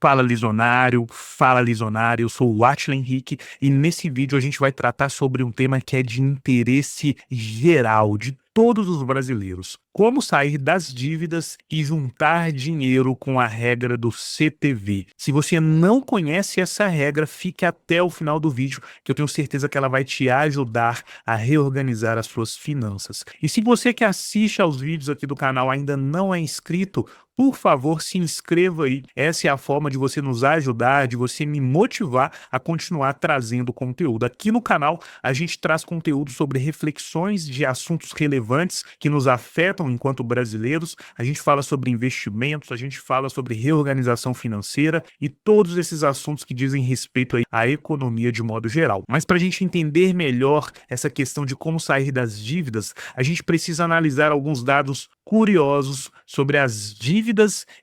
Fala Lisonário, eu sou o Atila Henrique e nesse vídeo a gente vai tratar sobre um tema que é de interesse geral de todos os brasileiros. Como sair das dívidas e juntar dinheiro com a regra do CTV. Se você não conhece essa regra, fique até o final do vídeo, que eu tenho certeza que ela vai te ajudar a reorganizar as suas finanças. E se você que assiste aos vídeos aqui do canal ainda não é inscrito, por favor, se inscreva aí. Essa é a forma de você nos ajudar, de você me motivar a continuar trazendo conteúdo. Aqui no canal, a gente traz conteúdo sobre reflexões de assuntos relevantes que nos afetam enquanto brasileiros. A gente fala sobre investimentos, a gente fala sobre reorganização financeira e todos esses assuntos que dizem respeito aí à economia de modo geral. Mas para a gente entender melhor essa questão de como sair das dívidas, a gente precisa analisar alguns dados curiosos sobre as dívidas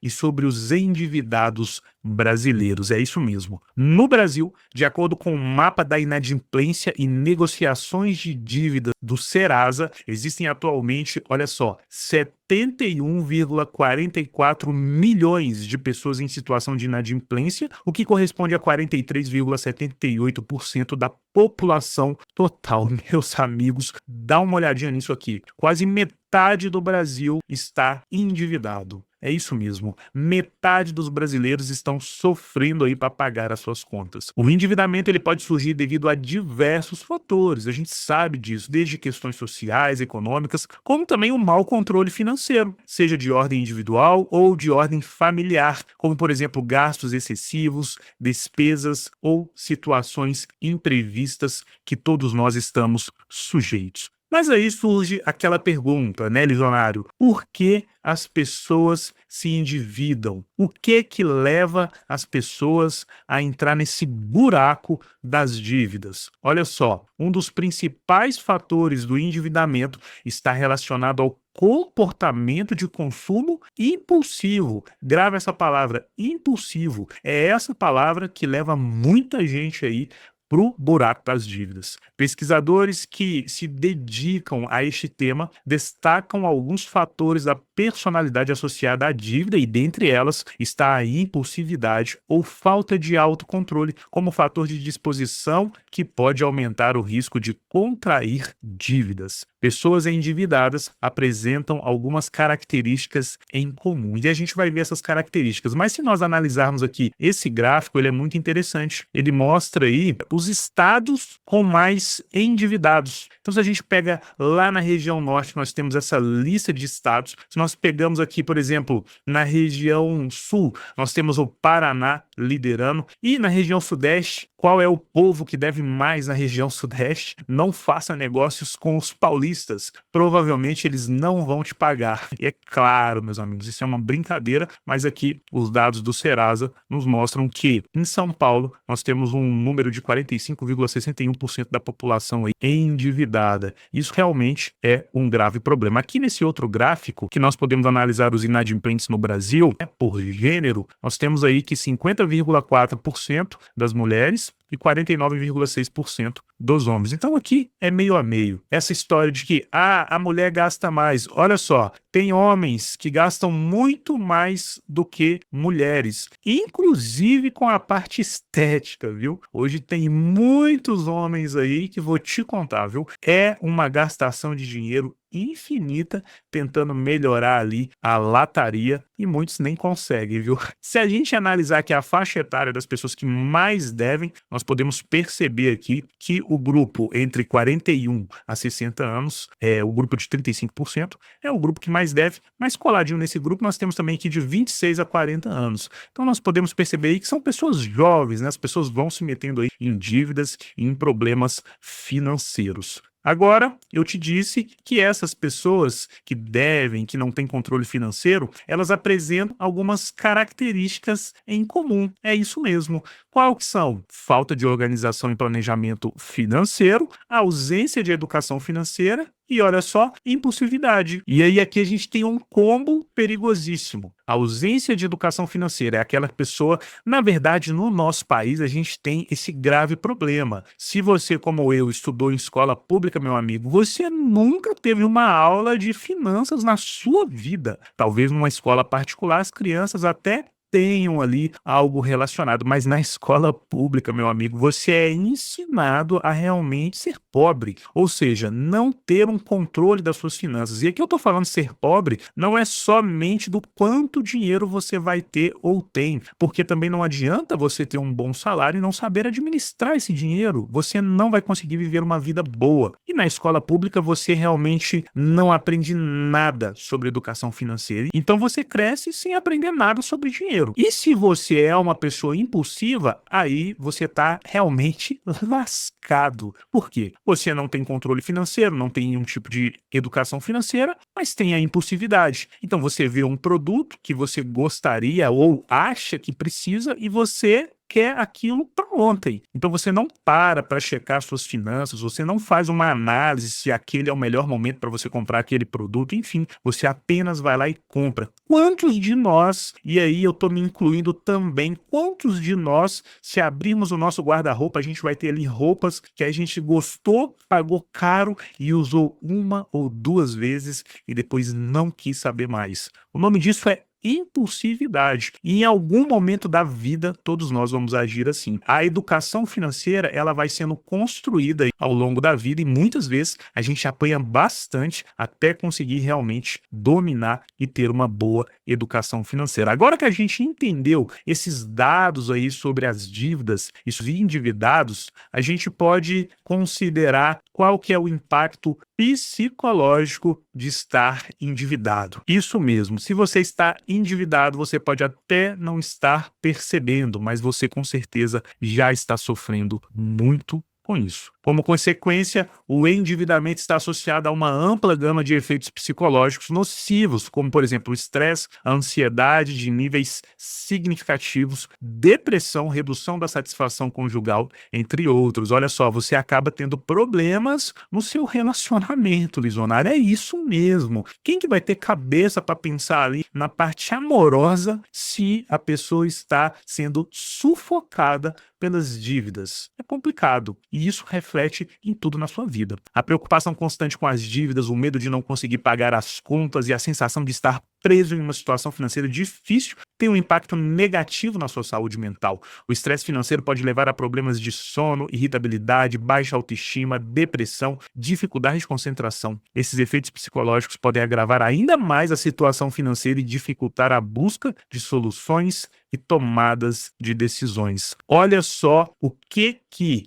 e sobre os endividados brasileiros. É isso mesmo. No Brasil, de acordo com o mapa da inadimplência e negociações de dívida do Serasa, existem atualmente, olha só, 71,44 milhões de pessoas em situação de inadimplência, o que corresponde a 43,78% da população total. Meus amigos, dá uma olhadinha nisso aqui. Quase metade do Brasil está endividado. É isso mesmo, metade dos brasileiros estão sofrendo aí para pagar as suas contas. O endividamento ele pode surgir devido a diversos fatores, a gente sabe disso, desde questões sociais, econômicas, como também o mau controle financeiro, seja de ordem individual ou de ordem familiar, como por exemplo gastos excessivos, despesas ou situações imprevistas que todos nós estamos sujeitos. Mas aí surge aquela pergunta, né, Lisonário? Por que as pessoas se endividam? O que leva as pessoas a entrar nesse buraco das dívidas? Olha só, um dos principais fatores do endividamento está relacionado ao comportamento de consumo impulsivo. Grava essa palavra, impulsivo. É essa palavra que leva muita gente aí pro buraco das dívidas. Pesquisadores que se dedicam a este tema destacam alguns fatores da personalidade associada à dívida e dentre elas está a impulsividade ou falta de autocontrole como fator de disposição que pode aumentar o risco de contrair dívidas. Pessoas endividadas apresentam algumas características em comum e a gente vai ver essas características, mas se nós analisarmos aqui esse gráfico, ele é muito interessante. Ele mostra aí os estados com mais endividados. Então, se a gente pega lá na região norte, nós temos essa lista de estados. Se nós pegamos aqui, por exemplo, na região sul, nós temos o Paraná liderando. E na região sudeste, qual é o povo que deve mais na região sudeste? Não faça negócios com os paulistas. Provavelmente eles não vão te pagar. E é claro, meus amigos, isso é uma brincadeira, mas aqui os dados do Serasa nos mostram que em São Paulo nós temos um número de 45,61% da população aí endividada. Isso realmente é um grave problema. Aqui nesse outro gráfico, que nós podemos analisar os inadimplentes no Brasil, por gênero, nós temos aí que 50,4% das mulheres e 49,6% dos homens. Então aqui é meio a meio. Essa história de que a mulher gasta mais. Olha só, tem homens que gastam muito mais do que mulheres, inclusive com a parte estética, viu? Hoje tem muitos homens aí que vou te contar, viu? É uma gastação de dinheiro infinita tentando melhorar ali a lataria e muitos nem conseguem, viu? Se a gente analisar que a faixa etária das pessoas que mais devem, nós podemos perceber aqui que o grupo entre 41 a 60 anos, o grupo de 35%, é o grupo que mais deve, mas coladinho nesse grupo nós temos também aqui de 26 a 40 anos. Então nós podemos perceber aí que são pessoas jovens, né? As pessoas vão se metendo aí em dívidas e em problemas financeiros. Agora, eu te disse que essas pessoas que devem, que não têm controle financeiro, elas apresentam algumas características em comum. É isso mesmo. Qual que são? Falta de organização e planejamento financeiro, ausência de educação financeira e, olha só, impulsividade. E aí aqui a gente tem um combo perigosíssimo. A ausência de educação financeira é aquela pessoa, na verdade, no nosso país a gente tem esse grave problema. Se você, como eu, estudou em escola pública, meu amigo, você nunca teve uma aula de finanças na sua vida. Talvez numa escola particular as crianças até tenham ali algo relacionado, mas na escola pública, meu amigo, você é ensinado a realmente ser pobre, ou seja, não ter um controle das suas finanças. E aqui eu tô falando ser pobre não é somente do quanto dinheiro você vai ter ou tem, porque também não adianta você ter um bom salário e não saber administrar esse dinheiro. Você não vai conseguir viver uma vida boa. E na escola pública você realmente não aprende nada sobre educação financeira. Então você cresce sem aprender nada sobre dinheiro. E se você é uma pessoa impulsiva, aí você está realmente lascado. Por quê? Você não tem controle financeiro, não tem nenhum tipo de educação financeira, mas tem a impulsividade. Então você vê um produto que você gostaria ou acha que precisa e você quer aquilo para ontem. Então você não para checar suas finanças, você não faz uma análise se aquele é o melhor momento para você comprar aquele produto, enfim, você apenas vai lá e compra. Quantos de nós, e aí eu tô me incluindo também, quantos de nós, se abrirmos o nosso guarda-roupa, a gente vai ter ali roupas que a gente gostou, pagou caro e usou uma ou duas vezes e depois não quis saber mais. O nome disso é impulsividade. E em algum momento da vida, todos nós vamos agir assim. A educação financeira, ela vai sendo construída ao longo da vida e muitas vezes a gente apanha bastante até conseguir realmente dominar e ter uma boa educação financeira. Agora que a gente entendeu esses dados aí sobre as dívidas e os endividados, a gente pode considerar qual que é o impacto psicológico de estar endividado. Isso mesmo, se você está endividado, você pode até não estar percebendo, mas você com certeza já está sofrendo muito com isso. Como consequência, o endividamento está associado a uma ampla gama de efeitos psicológicos nocivos, como, por exemplo, o estresse, a ansiedade de níveis significativos, depressão, redução da satisfação conjugal, entre outros. Olha só, você acaba tendo problemas no seu relacionamento, Lisonário. É isso mesmo. Quem que vai ter cabeça para pensar ali na parte amorosa se a pessoa está sendo sufocada pelas dívidas? É complicado. E isso reflete em tudo na sua vida. A preocupação constante com as dívidas, o medo de não conseguir pagar as contas e a sensação de estar preso em uma situação financeira difícil tem um impacto negativo na sua saúde mental. O estresse financeiro pode levar a problemas de sono, irritabilidade, baixa autoestima, depressão, dificuldade de concentração. Esses efeitos psicológicos podem agravar ainda mais a situação financeira e dificultar a busca de soluções e tomadas de decisões. Olha só o que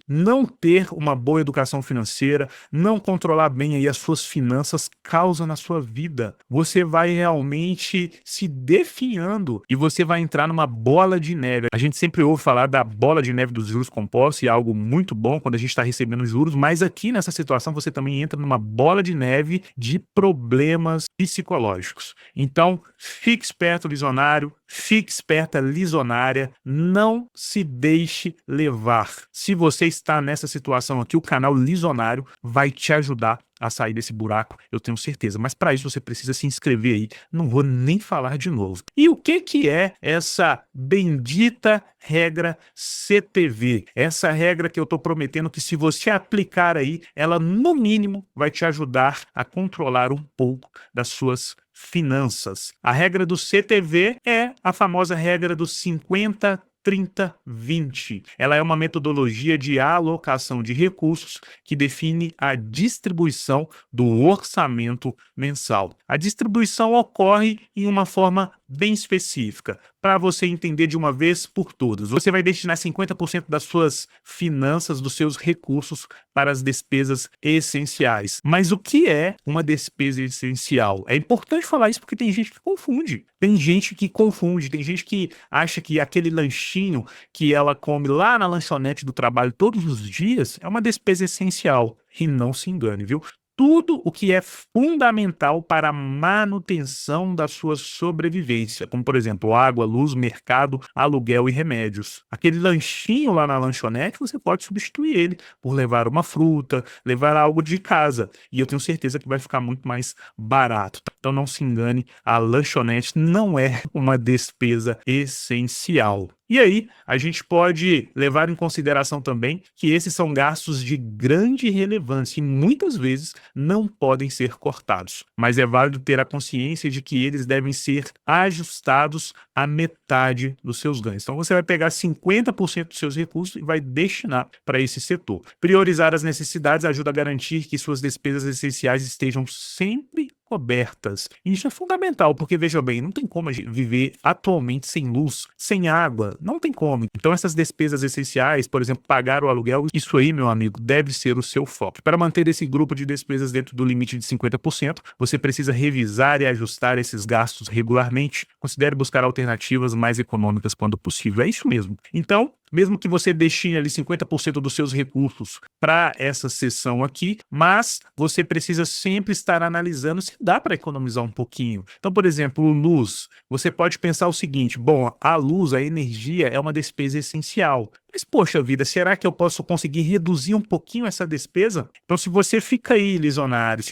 não ter uma boa educação financeira, não controlar bem aí as suas finanças causa na sua vida. Você vai realmente se definhando e você vai entrar numa bola de neve. A gente sempre ouve falar da bola de neve dos juros compostos e é algo muito bom quando a gente está recebendo juros, mas aqui nessa situação você também entra numa bola de neve de problemas psicológicos. Então, fique esperto, Lisonário, fique esperta, Lisonária, não se deixe levar. Se você está nessa situação aqui, o canal Lisonário vai te ajudar a sair desse buraco, eu tenho certeza. Mas para isso você precisa se inscrever aí, não vou nem falar de novo. E o que é essa bendita regra CTV? Essa regra que eu estou prometendo que se você aplicar aí, ela no mínimo vai te ajudar a controlar um pouco das suas finanças. A regra do CTV é a famosa regra dos 50, 30, 20. Ela é uma metodologia de alocação de recursos que define a distribuição do orçamento mensal. A distribuição ocorre em uma forma bem específica, para você entender de uma vez por todas. Você vai destinar 50% das suas finanças, dos seus recursos, para as despesas essenciais. Mas o que é uma despesa essencial? É importante falar isso porque tem gente que confunde. Tem gente que acha que aquele lanchinho que ela come lá na lanchonete do trabalho todos os dias é uma despesa essencial. E não se engane, viu? Tudo o que é fundamental para a manutenção da sua sobrevivência, como por exemplo água, luz, mercado, aluguel e remédios. Aquele lanchinho lá na lanchonete, você pode substituir ele por levar uma fruta, levar algo de casa, e eu tenho certeza que vai ficar muito mais barato. Então não se engane, a lanchonete não é uma despesa essencial. E aí, a gente pode levar em consideração também que esses são gastos de grande relevância e muitas vezes não podem ser cortados. Mas é válido ter a consciência de que eles devem ser ajustados à metade dos seus ganhos. Então, você vai pegar 50% dos seus recursos e vai destinar para esse setor. Priorizar as necessidades ajuda a garantir que suas despesas essenciais estejam sempre cobertas. E isso é fundamental, porque veja bem, não tem como a gente viver atualmente sem luz, sem água, não tem como. Então essas despesas essenciais, por exemplo, pagar o aluguel, isso aí, meu amigo, deve ser o seu foco. Para manter esse grupo de despesas dentro do limite de 50%, você precisa revisar e ajustar esses gastos regularmente. Considere buscar alternativas mais econômicas quando possível. É isso mesmo. Então, mesmo que você destine ali 50% dos seus recursos para essa sessão aqui, mas você precisa sempre estar analisando se dá para economizar um pouquinho. Então, por exemplo, luz, você pode pensar o seguinte: bom, a luz, a energia é uma despesa essencial. Mas, poxa vida, será que eu posso conseguir reduzir um pouquinho essa despesa? Então, se você fica aí, lisonária,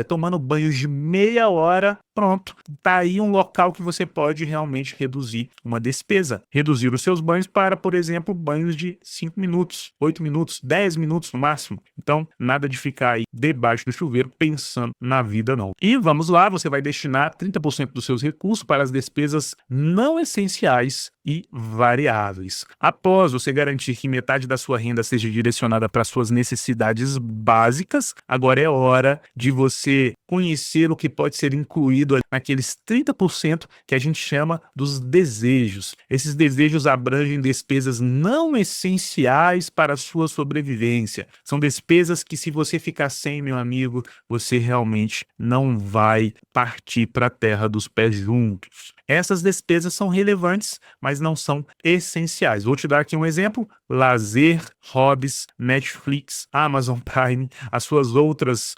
tomando banhos de meia hora, pronto, tá aí um local que você pode realmente reduzir uma despesa. Reduzir os seus banhos para, por exemplo, banhos de 5 minutos, 8 minutos, 10 minutos no máximo. Então, nada de ficar aí debaixo do chuveiro pensando na vida, não. E vamos lá, você vai destinar 30% dos seus recursos para as despesas não essenciais e variáveis. Após você garantir que metade da sua renda seja direcionada para suas necessidades básicas, agora é hora de você conhecer o que pode ser incluído naqueles 30% que a gente chama dos desejos. Esses desejos abrangem despesas não essenciais para a sua sobrevivência. São despesas que, se você ficar sem, meu amigo, você realmente não vai partir para a terra dos pés juntos. Essas despesas são relevantes, mas não são essenciais. Vou te dar aqui um exemplo: lazer, hobbies, Netflix, Amazon Prime, as suas outras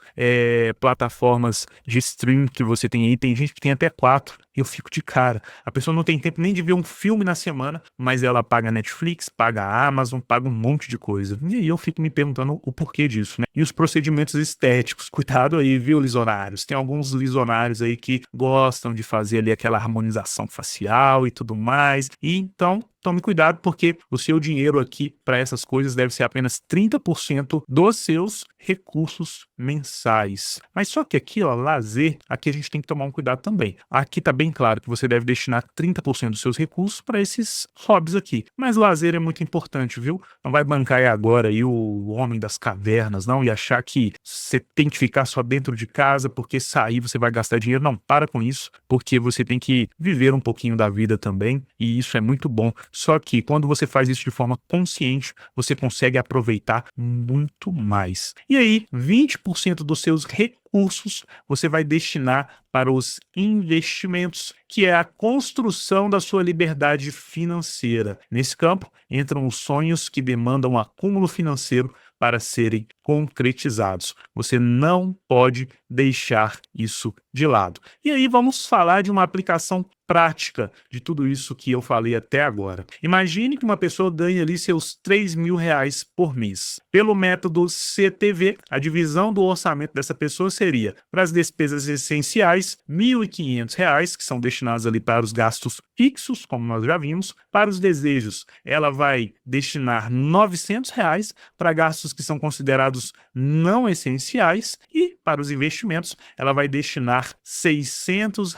plataformas de stream que você tem aí. Tem gente que tem até 4. Eu fico de cara. A pessoa não tem tempo nem de ver um filme na semana, mas ela paga Netflix, paga Amazon, paga um monte de coisa. E aí eu fico me perguntando o porquê disso, né? E os procedimentos estéticos. Cuidado aí, viu, lisonários? Tem alguns lisonários aí que gostam de fazer ali aquela harmonização facial e tudo mais. E então, tome cuidado, porque o seu dinheiro aqui para essas coisas deve ser apenas 30% dos seus recursos mensais. Mas só que aqui, ó, lazer, aqui a gente tem que tomar um cuidado também. Aqui tá bem claro que você deve destinar 30% dos seus recursos para esses hobbies aqui. Mas lazer é muito importante, viu? Não vai bancar aí agora aí o homem das cavernas, não, e achar que você tem que ficar só dentro de casa porque sair você vai gastar dinheiro. Não, para com isso, porque você tem que viver um pouquinho da vida também, e isso é muito bom. Só que quando você faz isso de forma consciente, você consegue aproveitar muito mais. E aí, 20% dos seus recursos você vai destinar para os investimentos, que é a construção da sua liberdade financeira. Nesse campo entram os sonhos que demandam acúmulo financeiro para serem concretizados. Você não pode deixar isso de lado. E aí vamos falar de uma aplicação prática de tudo isso que eu falei até agora. Imagine que uma pessoa ganha ali seus R$ 3.000 por mês. Pelo método CTV, a divisão do orçamento dessa pessoa seria: para as despesas essenciais, R$ 1.500, que são destinados ali para os gastos fixos, como nós já vimos. Para os desejos, ela vai destinar R$ 900 para gastos que são considerados não essenciais, e para os investimentos, ela vai destinar R$ 600.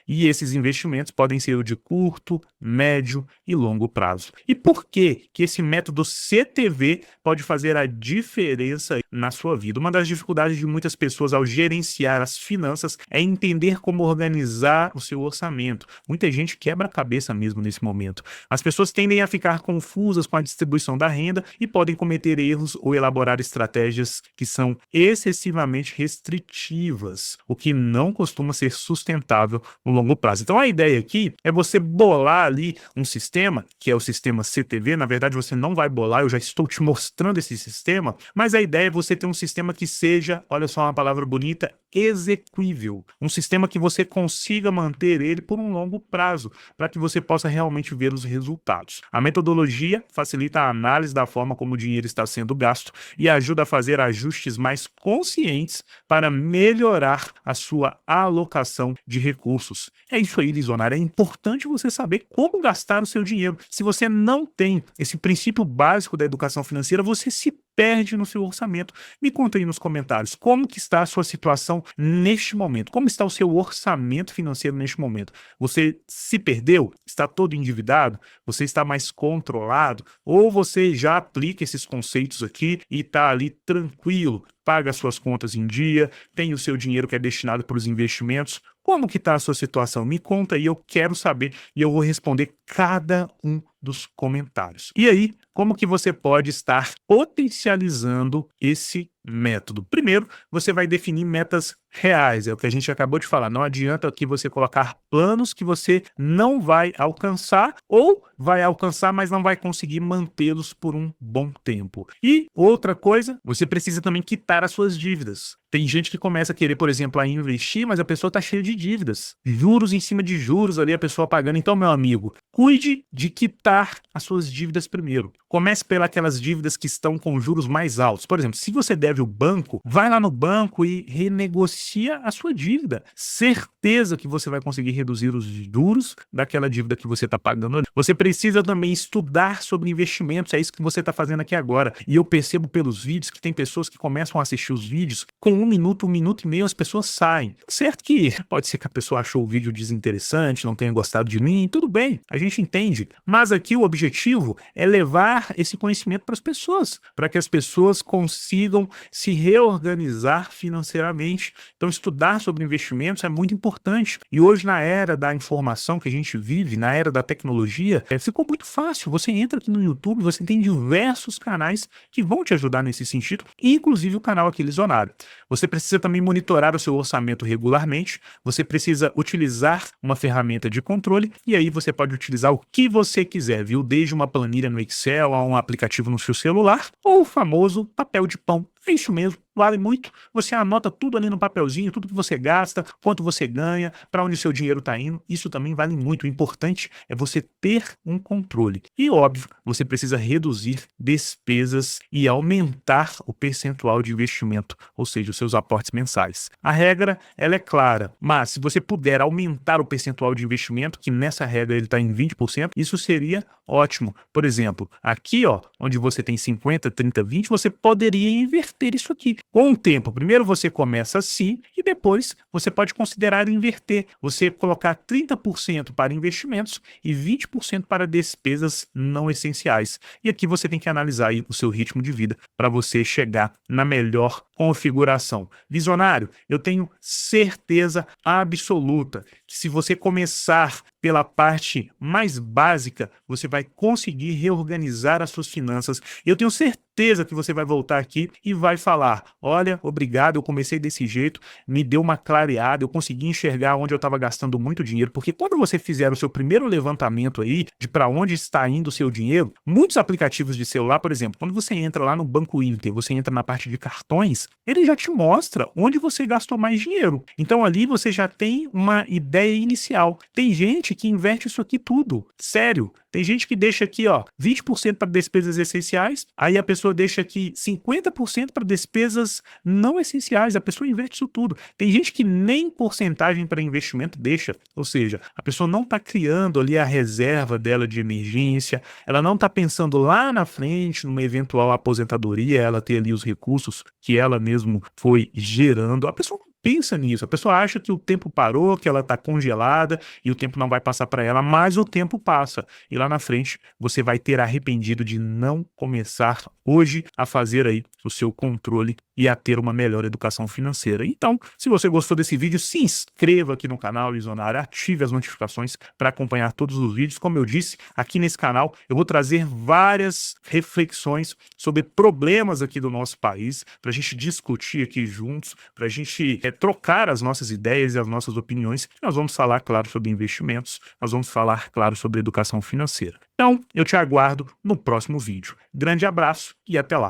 E esses investimentos podem ser de curto, médio e longo prazo. E por que esse método CTV pode fazer a diferença na sua vida? Uma das dificuldades de muitas pessoas ao gerenciar as finanças é entender como organizar o seu orçamento. Muita gente quebra a cabeça mesmo nesse momento. As pessoas tendem a ficar confusas com a distribuição da renda e podem cometer erros ou elaborar estratégias que são excessivamente restritivas, o que não costuma ser sustentável no longo prazo. Então a ideia aqui é você bolar ali um sistema, que é o sistema CTV. Na verdade, você não vai bolar, eu já estou te mostrando esse sistema, mas a ideia é você ter um sistema que seja, olha só uma palavra bonita, execuível. Um sistema que você consiga manter ele por um longo prazo, para que você possa realmente ver os resultados. A metodologia facilita a análise da forma como o dinheiro está sendo gasto e ajuda a fazer ajustes mais conscientes para melhorar a sua alocação de recursos. É isso aí, Lizonário. É importante você saber como gastar o seu dinheiro. Se você não tem esse princípio básico da educação financeira, você se perde no seu orçamento. Me conta aí nos comentários como que está a sua situação neste momento. Como está o seu orçamento financeiro neste momento? Você se perdeu? Está todo endividado? Você está mais controlado? Ou você já aplica esses conceitos aqui e está ali tranquilo, paga as suas contas em dia, tem o seu dinheiro que é destinado para os investimentos? Como que está a sua situação? Me conta aí, eu quero saber e eu vou responder cada um dos comentários. E aí, como que você pode estar potencializando esse método? Primeiro, você vai definir metas reais, é o que a gente acabou de falar. Não adianta que você colocar planos que você não vai alcançar ou vai alcançar, mas não vai conseguir mantê-los por um bom tempo. E outra coisa, você precisa também quitar as suas dívidas. Tem gente que começa a querer, por exemplo, a investir, mas a pessoa está cheia de dívidas. Juros em cima de juros ali, a pessoa pagando. Então, meu amigo, cuide de quitar as suas dívidas primeiro. Comece pelas dívidas que estão com juros mais altos. Por exemplo, se você deve o banco, vai lá no banco e renegocia a sua dívida. Certeza que você vai conseguir reduzir os juros daquela dívida que você está pagando. Você precisa também estudar sobre investimentos. É isso que você está fazendo aqui agora. E eu percebo pelos vídeos que tem pessoas que começam a assistir os vídeos com um minuto e meio, as pessoas saem. Certo que pode ser que a pessoa achou o vídeo desinteressante, não tenha gostado de mim, tudo bem, a gente entende. Mas aqui o objetivo é levar esse conhecimento para as pessoas, para que as pessoas consigam se reorganizar financeiramente. Então, estudar sobre investimentos é muito importante. E hoje, na era da informação que a gente vive, na era da tecnologia, ficou muito fácil. Você entra aqui no YouTube, você tem diversos canais que vão te ajudar nesse sentido, inclusive o canal aqui Lizonário. Você precisa também monitorar o seu orçamento regularmente, você precisa utilizar uma ferramenta de controle e aí você pode utilizar o que você quiser, viu? Desde uma planilha no Excel a um aplicativo no seu celular ou o famoso papel de pão. É isso mesmo, vale muito. Você anota tudo ali no papelzinho, tudo que você gasta, quanto você ganha, para onde o seu dinheiro está indo. Isso também vale muito. O importante é você ter um controle. E óbvio, você precisa reduzir despesas e aumentar o percentual de investimento, ou seja, os seus aportes mensais. A regra, ela é clara, mas se você puder aumentar o percentual de investimento, que nessa regra ele está em 20%, isso seria ótimo. Por exemplo, aqui, ó, onde você tem 50, 30, 20, você poderia inverter isso aqui. Com o tempo, primeiro você começa assim e depois você pode considerar inverter. Você colocar 30% para investimentos e 20% para despesas não essenciais. E aqui você tem que analisar aí o seu ritmo de vida para você chegar na melhor configuração. Visionário, eu tenho certeza absoluta que se você começar pela parte mais básica, você vai conseguir reorganizar as suas finanças. Eu tenho certeza que você vai voltar aqui e vai falar, olha, obrigado, eu comecei desse jeito, me deu uma clareada, eu consegui enxergar onde eu estava gastando muito dinheiro, porque quando você fizer o seu primeiro levantamento aí, de para onde está indo o seu dinheiro, muitos aplicativos de celular, por exemplo, quando você entra lá no Banco Inter, você entra na parte de cartões, ele já te mostra onde você gastou mais dinheiro. Então ali você já tem uma ideia inicial. Tem gente que inverte isso aqui tudo, sério. Tem gente que deixa aqui, ó, 20% para despesas essenciais, aí a pessoa deixa aqui 50% para despesas não essenciais, a pessoa inverte isso tudo. Tem gente que nem porcentagem para investimento deixa, ou seja, a pessoa não está criando ali a reserva dela de emergência, ela não está pensando lá na frente, numa eventual aposentadoria, ela ter ali os recursos que ela mesmo foi gerando. A pessoa pensa nisso, a pessoa acha que o tempo parou, que ela está congelada e o tempo não vai passar para ela, mas o tempo passa e lá na frente você vai ter arrependido de não começar hoje a fazer aí o seu controle e a ter uma melhor educação financeira. Então, se você gostou desse vídeo, se inscreva aqui no canal Lizonário, ative as notificações para acompanhar todos os vídeos. Como eu disse, aqui nesse canal eu vou trazer várias reflexões sobre problemas aqui do nosso país, para a gente discutir aqui juntos, para a gente trocar as nossas ideias e as nossas opiniões. Nós vamos falar, claro, sobre investimentos, nós vamos falar, claro, sobre educação financeira. Então, eu te aguardo no próximo vídeo. Grande abraço e até lá!